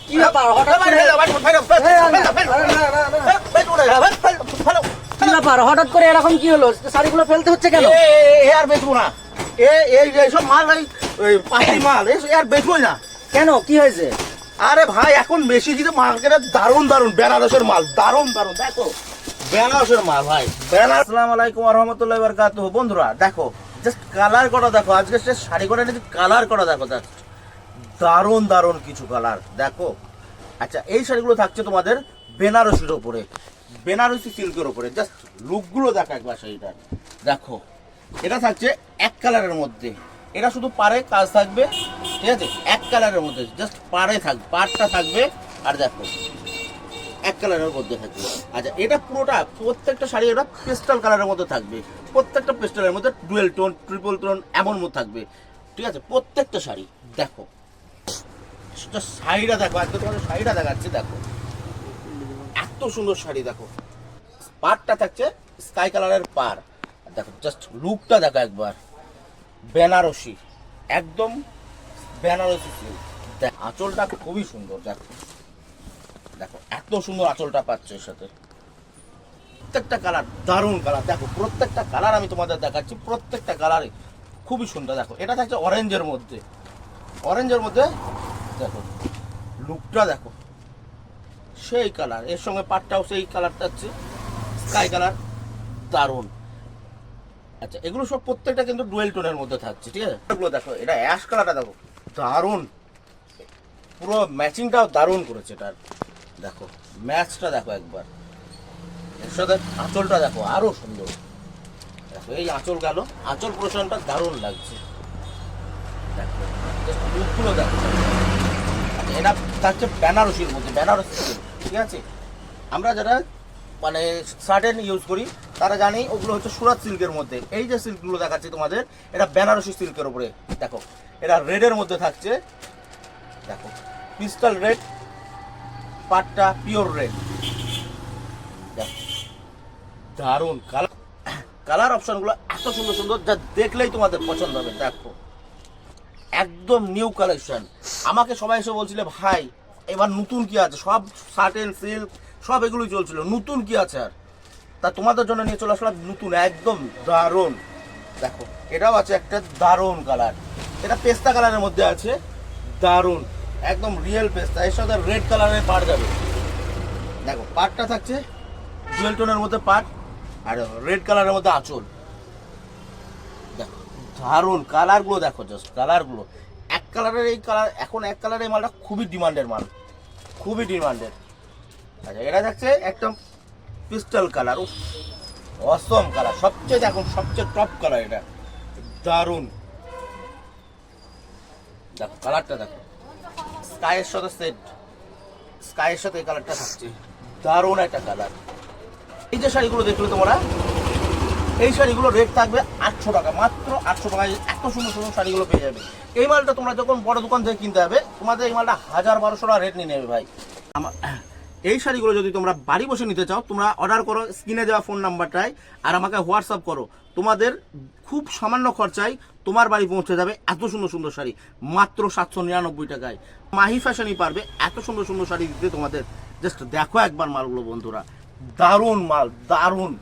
কি ব্যাপার হঠাৎ করে এরকম কি হলো? শাড়িগুলো ফেলতে হচ্ছে কেন? আর বেচবো না, এইসব মাল পাতি মাল আর বেচবোই না। কেন, কি হয়েছে? আরে ভাই এখন বেশি যদি মার্কেটে দারুণ দারুণ বেনারসের মাল, দারুণ দারুণ দেখো বেনারসের মাল ভাই। আসসালামু আলাইকুম ওয়া রাহমাতুল্লাহি ওয়া বারাকাতুহু। বন্ধুরা দেখো জাস্ট কালার করা দেখো, আজকে সে শাড়ি করা নিয়ে কালার করা দেখো, দারুণ দারুণ কিছু কালার দেখো। আচ্ছা এই শাড়িগুলো থাকছে তোমাদের বেনারসির ওপরে, বেনারসি সিল্কের ওপরে। জাস্ট লুকগুলো দেখো একবার শাড়িটার দেখো। এটা থাকছে এক কালারের মধ্যে, এটা শুধু পাড়ে কাজ থাকবে, ঠিক আছে, এক কালারের মধ্যে জাস্ট পাড়ে থাকবে, পাড়টা থাকবে আর দেখো এক কালারের মধ্যে থাকবে। আচ্ছা এটা পুরোটা প্রত্যেকটা শাড়ি এটা পেস্টাল কালারের মধ্যে থাকবে, প্রত্যেকটা পেস্টালের মধ্যে ডুয়েল টোন ট্রিপল টোন এমন মধ্যে থাকবে, ঠিক আছে, প্রত্যেকটা শাড়ি দেখো। শাড়িটা দেখো, একদম তোমাদের শাড়িটা দেখাচ্ছে দেখো, এত সুন্দর শাড়ি দেখো। পাড়টা থাকছে স্কাই কালারের পাড়, দেখো জাস্ট লুকটা দেখো একবার, বেনারসি একদম বেনারসি সিল্ক। আঁচলটা খুবই সুন্দর দেখো, দেখো এত সুন্দর আঁচলটা পাচ্ছে এর সাথে। প্রত্যেকটা কালার দারুণ কালার দেখো, প্রত্যেকটা কালার আমি তোমাদের দেখাচ্ছি, প্রত্যেকটা কালারই খুবই সুন্দর দেখো। এটা থাকছে অরেঞ্জের মধ্যে, অরেঞ্জের মধ্যে দেখো লুকটা দেখো, সেই কালার, এর সঙ্গে পাটটাও সেই কালারটা হচ্ছে স্কাই কালার, দারুণ। আচ্ছা এগুলো সব প্রত্যেকটা কিন্তু ডুয়েল টোনের মধ্যে থাকছে, ঠিক আছে। এগুলো দেখো, এটা অ্যাশ কালারটা দেখো দারুণ, পুরো ম্যাচিংটাও দারুণ করেছে এটার দেখো, ম্যাচটা দেখো একবার। এর সাথে আঁচলটা দেখো আরো সুন্দর দেখো, এই আঁচল গেল, আঁচল পোর্শনটা দারুণ লাগছে দেখো, লুকগুলো দেখো। এটা থাকছে বেনারসির মধ্যে, বেনারসি ঠিক আছে। আমরা যারা মানে শার্টেন ইউজ করি তারা জানি ওগুলো হচ্ছে সুরাত সিল্কের মধ্যে। এই যে সিল্কগুলো দেখাচ্ছি তোমাদের, এটা বেনারসি সিল্কের উপরে দেখো, এটা রেডের মধ্যে থাকছে দেখো, পিস্টাল রেড, পাটটা পিওর রেড দেখো, দারুণ কালার, কালার অপশনগুলো এত সুন্দর সুন্দর যা দেখলেই তোমাদের পছন্দ হবে দেখো, একদম নিউ কালেকশন। আমাকে সবাই এসে বলছিল ভাই এবার নতুন কি আছে, সব শার্টেন সিল্ক সব এগুলোই চলছিল, নতুন কি আছে আর, তা তোমাদের জন্য নিয়ে চলে আসলাম নতুন একদম দারুণ দেখো। এটাও আছে একটা দারুণ কালার, এটা পেস্তা কালারের মধ্যে আছে, দারুণ একদম রিয়েল পেস্তা, এর সাথে রেড কালারের পাড় যাবে দেখো, পাড়টা থাকছে ডুয়েল টোনের মধ্যে পাড় আর রেড কালারের মধ্যে আঁচল দেখো, দারুণ কালারগুলো দেখো, জাস্ট কালারগুলো এক কালারের, এই কালার এখন এক কালারের মালটা খুবই ডিমান্ডের মাল, খুবই ডিমান্ডেড। আচ্ছা এটা থাকছে একদম পিস্টাল কালার, অসম কালার, সবচেয়ে দেখো সবচেয়ে টপ কালার, এটা দারুণ দেখো, কালারটা দেখো স্কাইয়ের সাথে সেট, স্কাইয়ের সাথে এই কালারটা থাকছে, দারুণ একটা কালার। এই যে শাড়িগুলো দেখলে তোমরা, এই শাড়িগুলো রেট থাকবে 800 টাকা, মাত্র 800 টাকায় এত সুন্দর সুন্দর শাড়িগুলো পেয়ে যাবে। এই মালটা তোমরা যখন বড় দোকান থেকে কিনতে হবে, তোমাদের এই মালটা 1000-1200 টাকা রেট নিয়ে নেবে ভাই। এই শাড়িগুলো যদি তোমরা বাড়ি বসে নিতে চাও, তোমরা অর্ডার করো স্ক্রিনে দেওয়া ফোন নাম্বারটায়, আর আমাকে হোয়াটসঅ্যাপ করো, তোমাদের খুব সামান্য খরচায় তোমার বাড়ি পৌঁছে যাবে এত সুন্দর সুন্দর শাড়ি, মাত্র 799 টাকায়। মাহি ফ্যাশনই পারবে এত সুন্দর সুন্দর শাড়ি দিতে তোমাদের। জাস্ট দেখো একবার মালগুলো বন্ধুরা, দারুণ মাল, দারুণ।